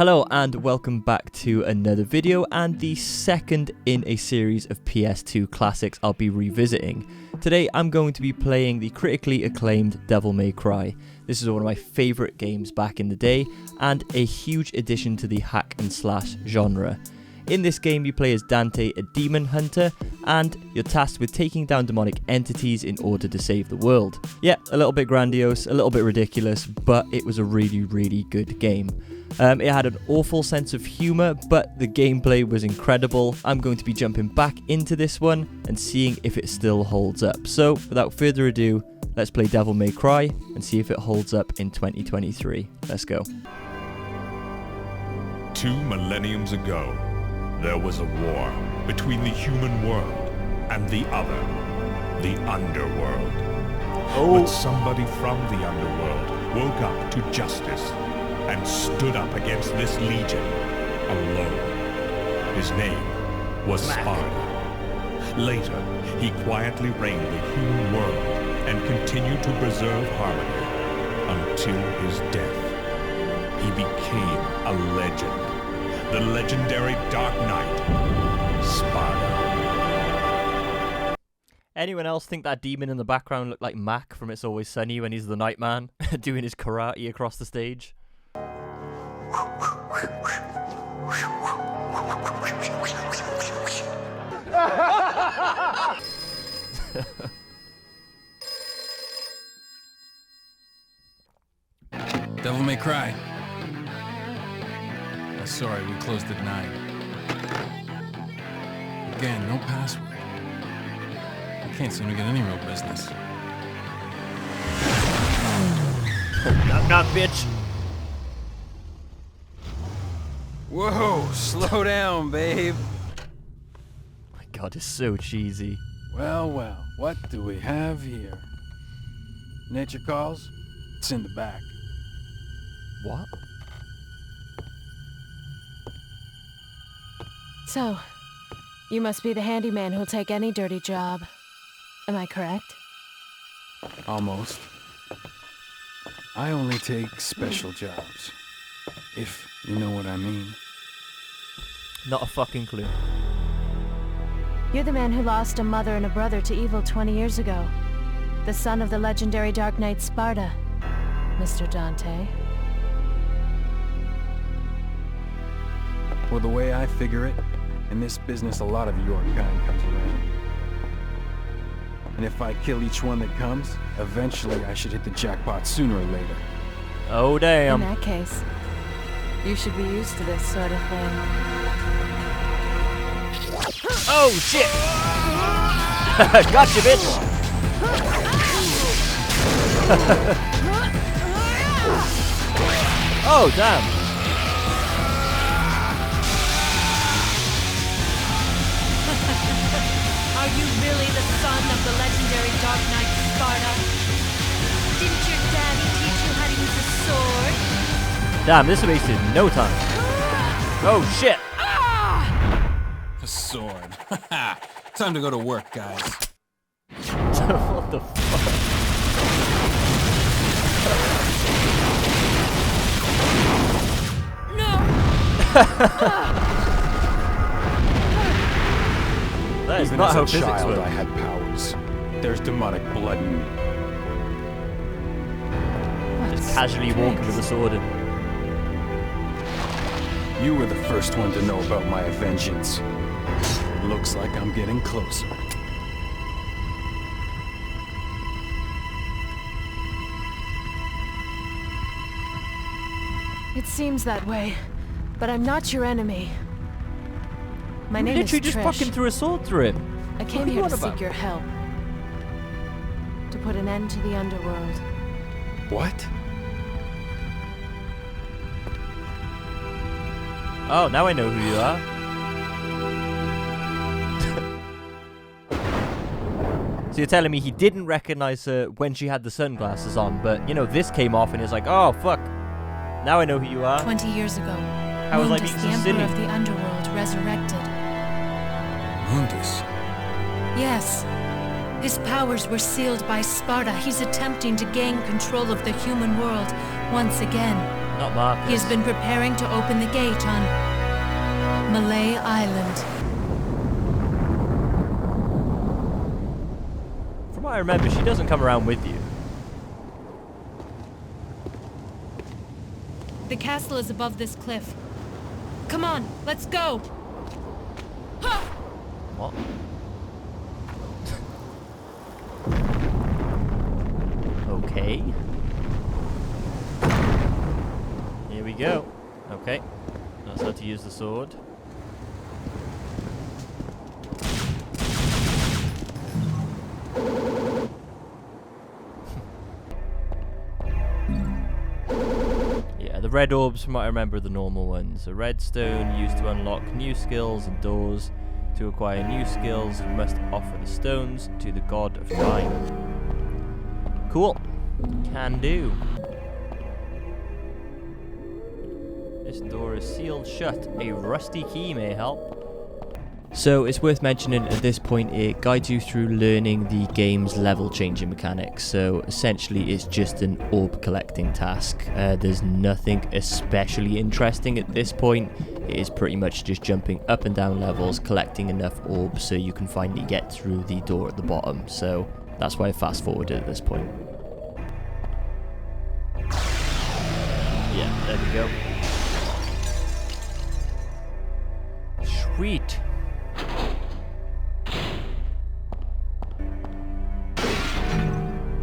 Hello and welcome back to another video and the second in a series of PS2 Classics I'll be revisiting. Today I'm going to be playing the critically acclaimed Devil May Cry. This is one of my favourite games back in the day and a huge addition to the hack and slash genre. In this game you play as Dante, a demon hunter, and you're tasked with taking down demonic entities in order to save the world. Yeah, a little bit grandiose, a little bit ridiculous, but it was a really good game. It had an awful sense of humour, but the gameplay was incredible. I'm going to be jumping back into this one and seeing if it still holds up. So, without further ado, let's play Devil May Cry and see if it holds up in 2023. Let's go. 2 millenniums ago, there was a war between the human world and the other, the underworld. But somebody from the underworld woke up to justice and stood up against this legion alone. His name was Sparta. Later, he quietly reigned the human world and continued to preserve harmony until his death. He became a legend. The legendary Dark Knight, Sparta. Anyone else think that demon in the background looked like Mac from It's Always Sunny when he's the Nightman, doing his karate across the stage? Devil May Cry. Sorry, we closed at 9. Again, no password. I can't seem to get any real business. Knock knock, bitch! Whoa, slow down, babe. My god, it's so cheesy. Well, what do we have here? Nature calls? It's in the back. What? So, you must be the handyman who'll take any dirty job. Am I correct? Almost. I only take special jobs. If you know what I mean. Not a fucking clue. You're the man who lost a mother and a brother to evil 20 years ago. The son of the legendary Dark Knight Sparta, Mr. Dante. Well, the way I figure it, in this business a lot of your kind comes around. And if I kill each one that comes, eventually I should hit the jackpot sooner or later. Oh damn. In that case, you should be used to this sort of thing. Oh shit! Gotcha, bitch! Oh damn! Are you really the son of the legendary Dark Knight Sparta? Didn't your daddy teach you how to use a sword? Damn, this wasted no time. Oh shit! A sword. Time to go to work, guys. What the fuck? That is Even not as how a physics child, work. I had powers. There's demonic blood in me. Just casually walking with a sword in. You were the first one to know about my vengeance. Looks like I'm getting closer. It seems that way, but I'm not your enemy. My name is Literally just Trish. fucking threw a sword through him. I came What are you here on to about? seek your help. To put an end to the underworld. What? Oh, now I know who you are. So you're telling me he didn't recognize her when she had the sunglasses on, but, you know, this came off and he's like, oh, fuck. Now I know who you are. 20 years ago, How was I Mundus, being the so Emperor silly? of the Underworld, resurrected. Mundus. Yes. His powers were sealed by Sparta. He's attempting to gain control of the human world once again. Not Marcus. He has been preparing to open the gate on Malay Island. From what I remember, she doesn't come around with you. The castle is above this cliff. Come on, let's go! What? Okay. Here we go. Okay. That's how to use the sword. Yeah, the red orbs, from what I remember, are the normal ones. A red stone used to unlock new skills and doors. To acquire new skills, you must offer the stones to the god of time. Cool. Can do. This door is sealed shut. A rusty key may help. So it's worth mentioning at this point it guides you through learning the game's level changing mechanics. So essentially it's just an orb collecting task. There's nothing especially interesting at this point. It is pretty much just jumping up and down levels, collecting enough orbs so you can finally get through the door at the bottom. So that's why I fast forwarded at this point. Yeah, there we go. Sweet.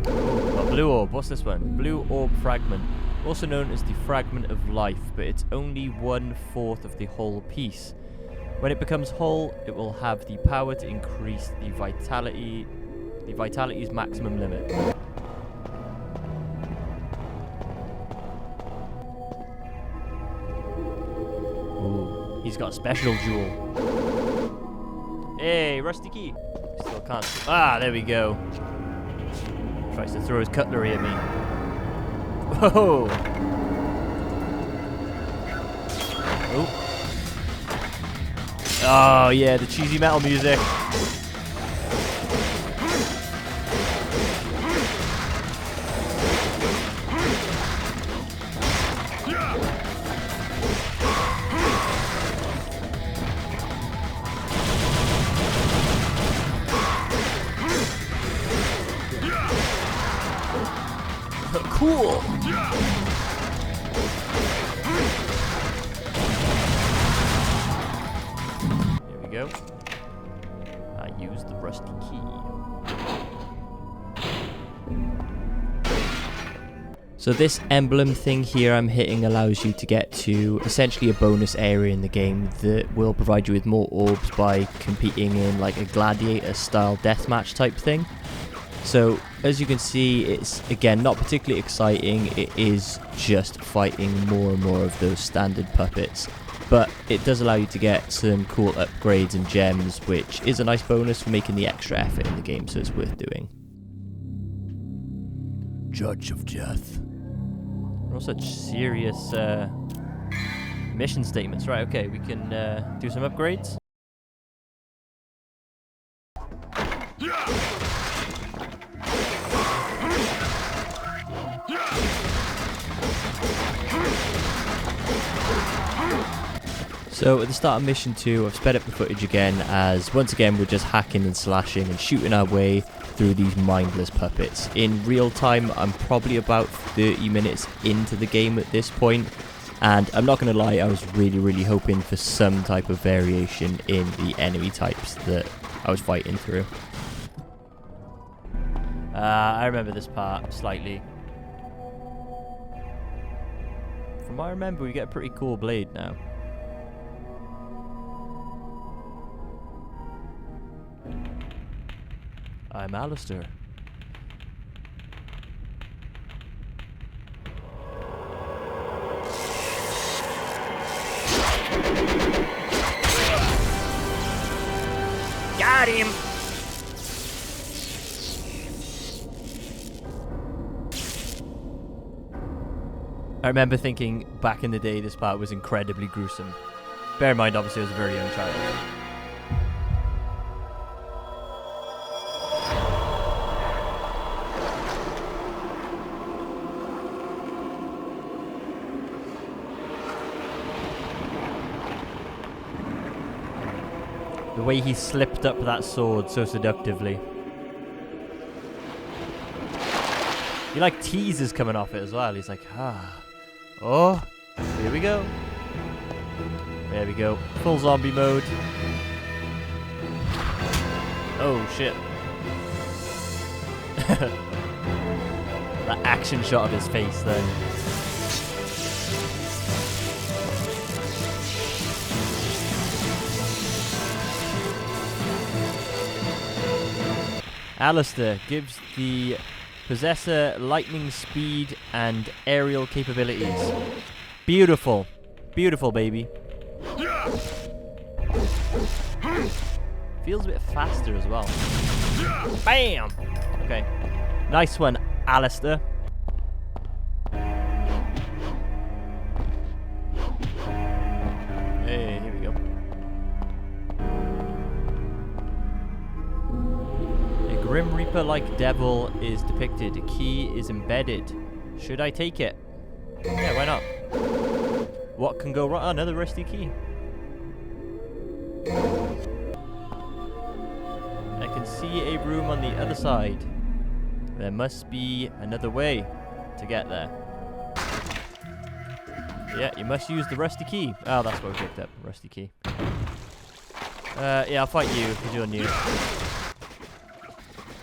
A blue orb. What's this one? Blue orb fragment. Also known as the fragment of life, but it's only 1/4 of the whole piece. When it becomes whole, it will have the power to increase the vitality's maximum limit. Ooh, he's got a special jewel. Hey, rusty key. Still can't. Ah, there we go. Tries to throw his cutlery at me. Whoa! Oh. Oh yeah, the cheesy metal music. Cool. There we go. I used the rusty key. So this emblem thing here I'm hitting allows you to get to essentially a bonus area in the game that will provide you with more orbs by competing in like a gladiator style deathmatch type thing. So as you can see, it's again not particularly exciting. It is just fighting more and more of those standard puppets, but it does allow you to get some cool upgrades and gems, which is a nice bonus for making the extra effort in the game, so it's worth doing. Judge of Death. We're all such serious mission statements. Right, okay, we can do some upgrades. So at the start of mission 2, I've sped up the footage again, as once again we're just hacking and slashing and shooting our way through these mindless puppets. In real time, I'm probably about 30 minutes into the game at this point, and I'm not going to lie, I was really hoping for some type of variation in the enemy types that I was fighting through. I remember this part slightly. From what I remember, we get a pretty cool blade now. I'm Alistair. Got him! I remember thinking back in the day this part was incredibly gruesome. Bear in mind, obviously I was a very young child. The way he slipped up that sword so seductively. He like teases coming off it as well. He's like, oh, here we go. There we go. Full zombie mode. Oh shit. That action shot of his face then. Alistair gives the possessor lightning speed and aerial capabilities. Beautiful. Beautiful, baby. Feels a bit faster as well. Bam! Okay. Nice one, Alistair. Hey, here we go. A Grim Reaper-like devil is depicted. A key is embedded. Should I take it? Yeah, why not? What can go wrong? Oh, another rusty key. I can see a room on the other side. There must be another way to get there. Yeah, you must use the rusty key. Oh, that's what we picked up. Rusty key. Yeah, I'll fight you because you're new.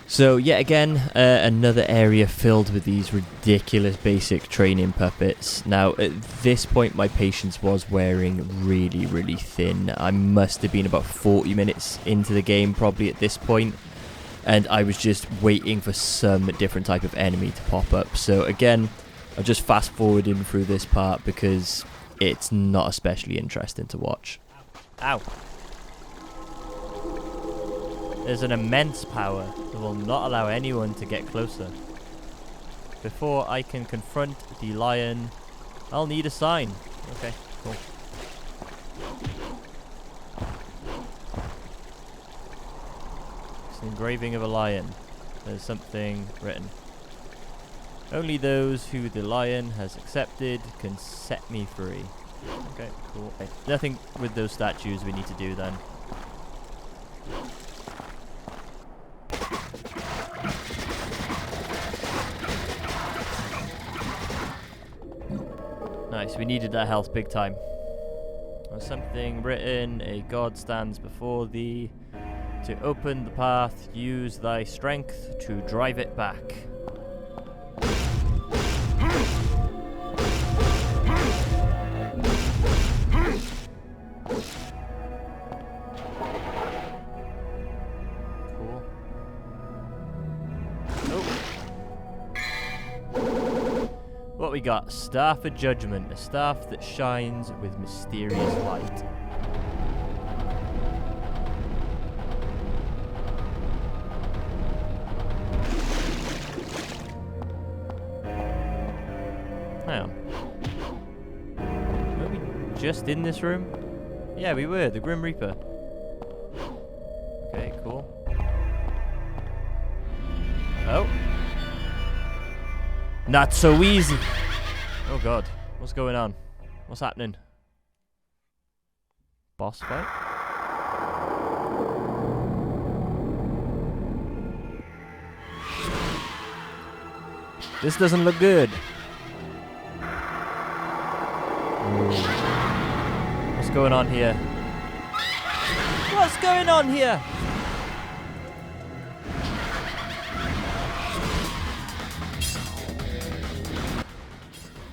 So, yet again, another area filled with these ridiculous basic training puppets. Now, at this point, my patience was wearing really, really thin. I must have been about 40 minutes into the game, probably at this point. And I was just waiting for some different type of enemy to pop up. So, again, I'm just fast-forwarding through this part because it's not especially interesting to watch. Ow. There's an immense power that will not allow anyone to get closer. Before I can confront the lion, I'll need a sign. Okay, cool. It's an engraving of a lion. There's something written. Only those who the lion has accepted can set me free. Okay, cool. Okay. Nothing with those statues we need to do then. Nice, we needed that health big time. There's something written, a god stands before thee. To open the path, use thy strength to drive it back. Cool. Oh. What we got? Staff of Judgment, a staff that shines with mysterious light. Hang on. Were we just in this room? Yeah, we were, the Grim Reaper. Okay, cool. Oh. Not so easy. Oh god, what's going on? What's happening? Boss fight? This doesn't look good. Ooh. What's going on here? What's going on here?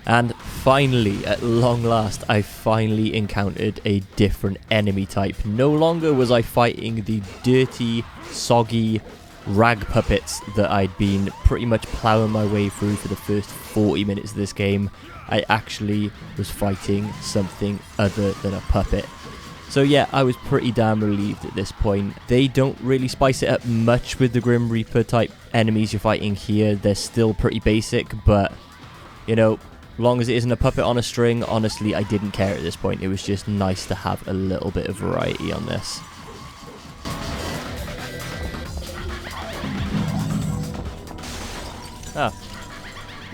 And finally, at long last, I finally encountered a different enemy type. No longer was I fighting the dirty, soggy rag puppets that I'd been pretty much plowing my way through for the first 40 minutes of this game. I actually was fighting something other than a puppet. So yeah, I was pretty damn relieved at this point. They don't really spice it up much with the Grim Reaper type enemies you're fighting here. They're still pretty basic, but, you know, long as it isn't a puppet on a string, honestly, I didn't care at this point. It was just nice to have a little bit of variety on this. Oh.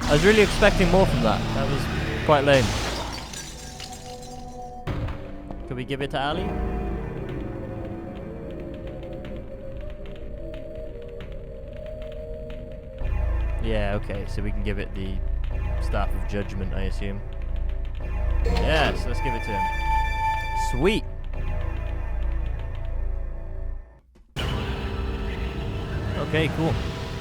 I was really expecting more from that. That was quite lame. Could we give it to Ali? Yeah, okay, so we can give it the Staff of Judgment, I assume. Yes, let's give it to him. Sweet! Okay, cool.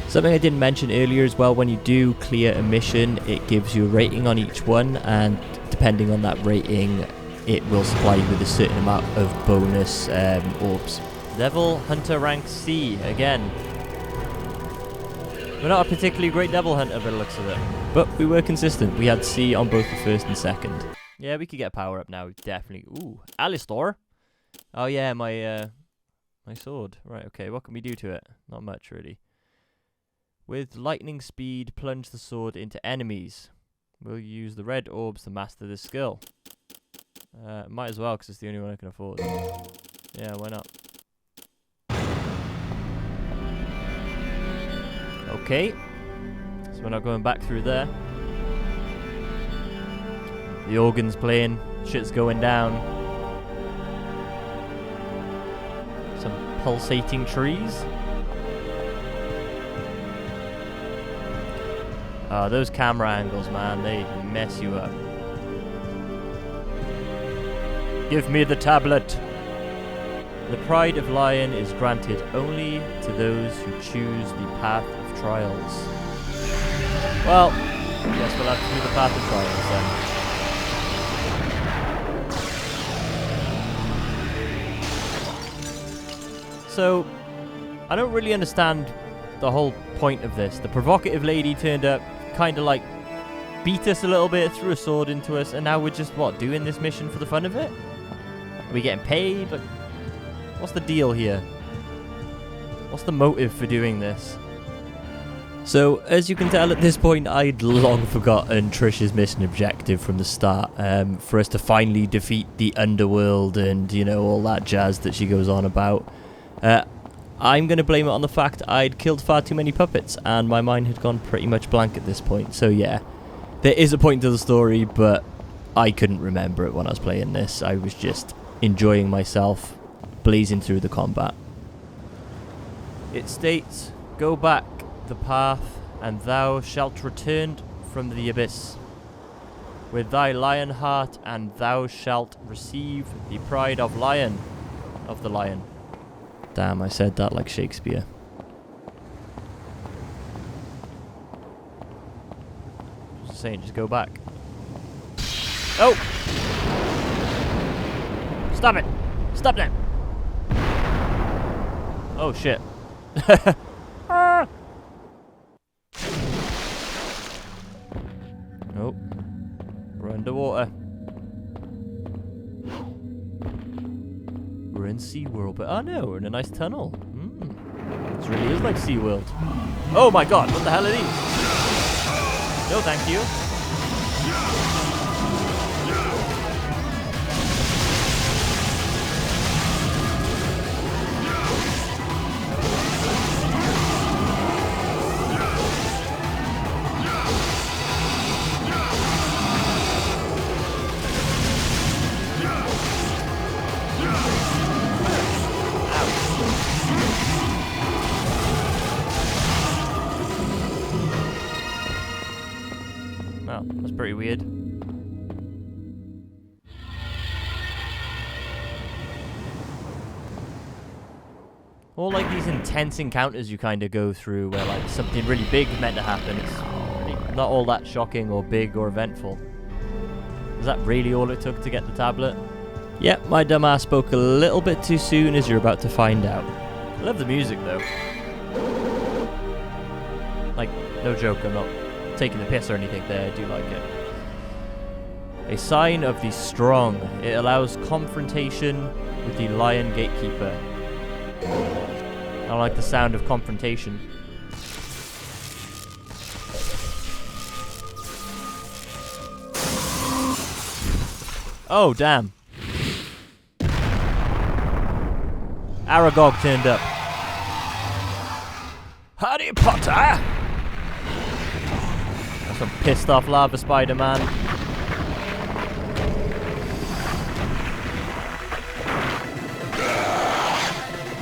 Something I didn't mention earlier as well, when you do clear a mission, it gives you a rating on each one, and depending on that rating, it will supply you with a certain amount of bonus orbs. Devil Hunter rank C, again. We're not a particularly great Devil Hunter by the looks of it, but we were consistent. We had C on both the first and second. Yeah, we could get power up now, definitely. Ooh, Alistor. Oh yeah, my sword. Right, okay, what can we do to it? Not much, really. With lightning speed, plunge the sword into enemies. We'll use the red orbs to master this skill. Might as well, because it's the only one I can afford. Yeah, why not? Okay. So we're not going back through there. The organ's playing. Shit's going down. Some pulsating trees. Those camera angles, man, they mess you up. Give me the tablet! The Pride of Lion is granted only to those who choose the path of trials. Well, guess we'll have to do the path of trials then. So, I don't really understand the whole point of this. The provocative lady turned up, kind of like beat us a little bit, threw a sword into us, and now we're just, what, doing this mission for the fun of it? Are we getting paid? Like, what's the deal here? What's the motive for doing this? So, as you can tell at this point, I'd long forgotten Trish's mission objective from the start. For us to finally defeat the underworld and, you know, all that jazz that she goes on about. I'm going to blame it on the fact I'd killed far too many puppets, and my mind had gone pretty much blank at this point. So yeah, there is a point to the story, but I couldn't remember it when I was playing this. I was just enjoying myself, blazing through the combat. It states, go back the path, and thou shalt return from the abyss. With thy lion heart, and thou shalt receive the pride of lion, of the lion. Damn, I said that like Shakespeare. Just saying, just go back. Oh! Stop it! Stop that! Oh shit. Ah! Nope. We're underwater. We're in SeaWorld, but oh no, we're in a nice tunnel. This really is like SeaWorld. Oh my god, what the hell are these? No, thank you. Well, that's pretty weird. All like these intense encounters you kind of go through where like something really big is meant to happen. It's really not all that shocking or big or eventful. Is that really all it took to get the tablet? Yep, my dumbass spoke a little bit too soon, as you're about to find out. I love the music though. Like, no joke, I'm not taking the piss or anything there, I do like it. A sign of the strong. It allows confrontation with the Lion Gatekeeper. I like the sound of confrontation. Oh, damn. Aragog turned up. Harry Potter! That's some pissed off lava Spider-Man.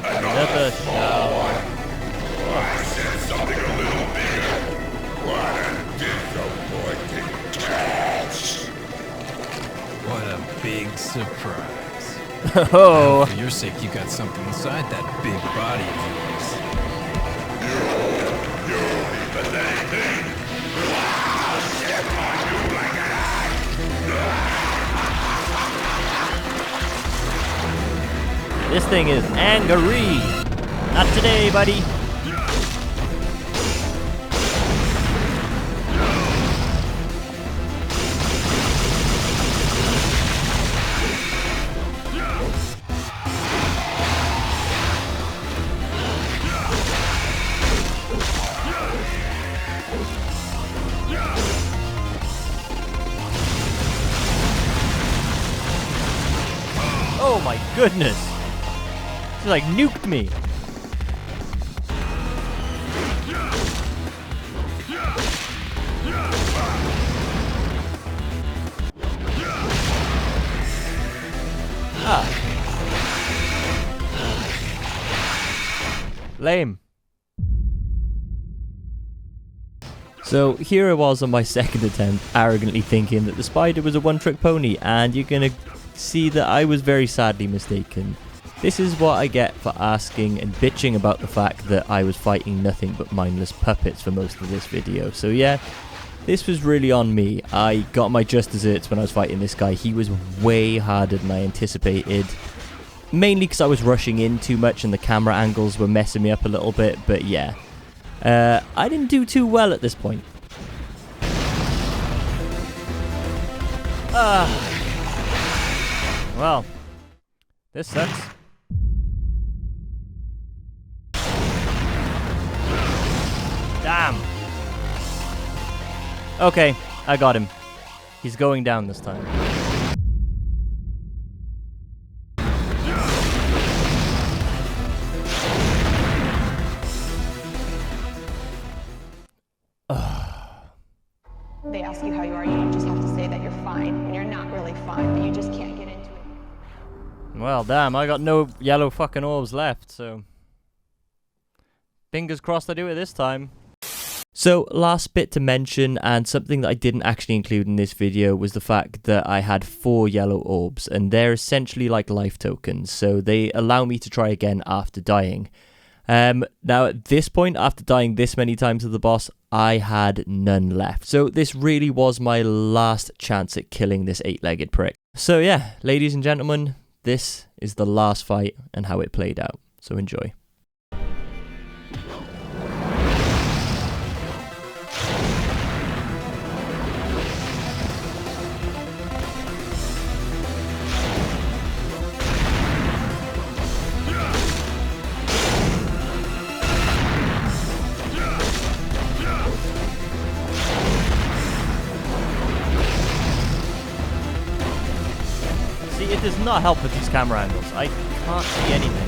Another shower. big surprise. Oh. For your sake, you got something inside that big body of yours. This thing is angry. Not today, buddy. Oh my goodness. She like nuked me. Lame. So here I was on my second attempt, arrogantly thinking that the spider was a one-trick pony, and you're gonna see that I was very sadly mistaken. This is what I get for asking and bitching about the fact that I was fighting nothing but mindless puppets for most of this video. So yeah, this was really on me. I got my just desserts when I was fighting this guy. He was way harder than I anticipated. Mainly because I was rushing in too much and the camera angles were messing me up a little bit, but yeah. I didn't do too well at this point. Well, this sucks. Damn. Okay, I got him. He's going down this time. They ask you how you are, you just have to say that you're fine, and you're not really fine, but you just can't get into it. Well, damn, I got no yellow fucking orbs left, so... Fingers crossed I do it this time. So, last bit to mention, and something that I didn't actually include in this video, was the fact that I had 4 yellow orbs, and they're essentially like life tokens, so they allow me to try again after dying. Now at this point, after dying this many times to the boss, I had none left. So this really was my last chance at killing this 8-legged prick. So yeah, ladies and gentlemen, this is the last fight and how it played out. So enjoy. It does not help with these camera angles. I can't see anything.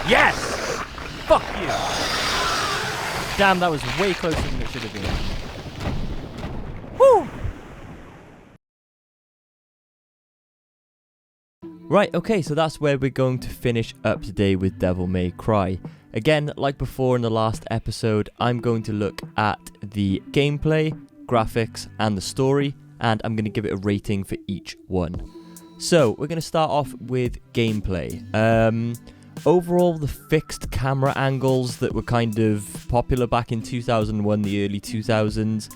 Yes! Fuck you! Damn, that was way closer than it should have been. Right, okay, so that's where we're going to finish up today with Devil May Cry. Again, like before in the last episode, I'm going to look at the gameplay, graphics, and the story, and I'm going to give it a rating for each one. So, we're going to start off with gameplay. Overall, the fixed camera angles that were kind of popular back in 2001, the early 2000s,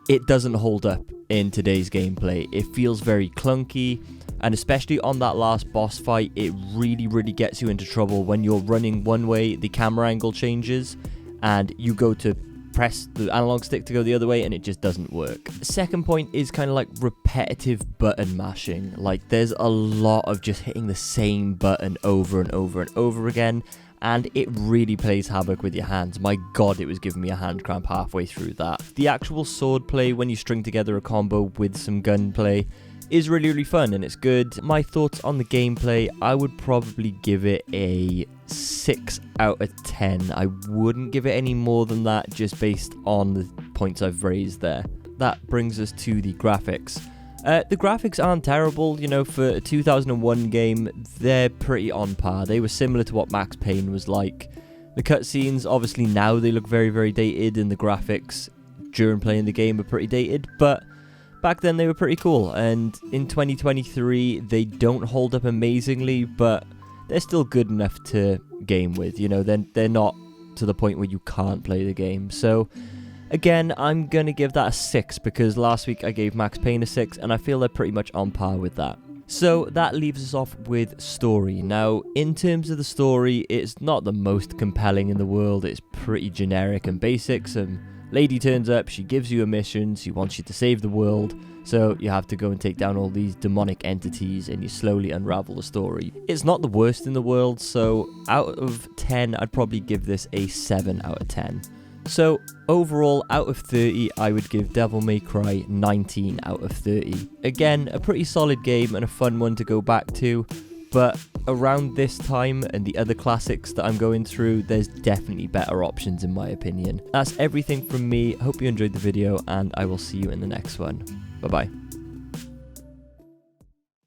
it doesn't hold up in today's gameplay. It feels very clunky, and especially on that last boss fight, it really gets you into trouble when you're running one way, the camera angle changes, and you go to press the analog stick to go the other way and it just doesn't work. The second point is kind of like repetitive button mashing. Like, there's a lot of just hitting the same button over and over and over again, and it really plays havoc with your hands. My god, it was giving me a hand cramp halfway through that. The actual sword play, when you string together a combo with some gunplay, is really fun and it's good. My thoughts on the gameplay, I would probably give it a 6 out of 10. I wouldn't give it any more than that, just based on the points I've raised there. That brings us to the graphics. The graphics aren't terrible, you know, for a 2001 game, they're pretty on par. They were similar to what Max Payne was like. The cutscenes, obviously now they look very dated, and the graphics during playing the game are pretty dated, but back then they were pretty cool, and in 2023 they don't hold up amazingly, but they're still good enough to game with, you know, they're not to the point where you can't play the game. So again, I'm gonna give that a 6 because last week I gave Max Payne a 6 and I feel they're pretty much on par with that. So that leaves us off with story. Now, in terms of the story, it's not the most compelling in the world. It's pretty generic and basic. Some lady turns up, she gives you a mission, she wants you to save the world, so you have to go and take down all these demonic entities and you slowly unravel the story. It's not the worst in the world, so out of 10, I'd probably give this a 7 out of 10. So overall, out of 30, I would give Devil May Cry 19 out of 30. Again, a pretty solid game and a fun one to go back to, but around this time and the other classics that I'm going through, there's definitely better options in my opinion. That's everything from me. Hope you enjoyed the video and I will see you in the next one. Bye bye.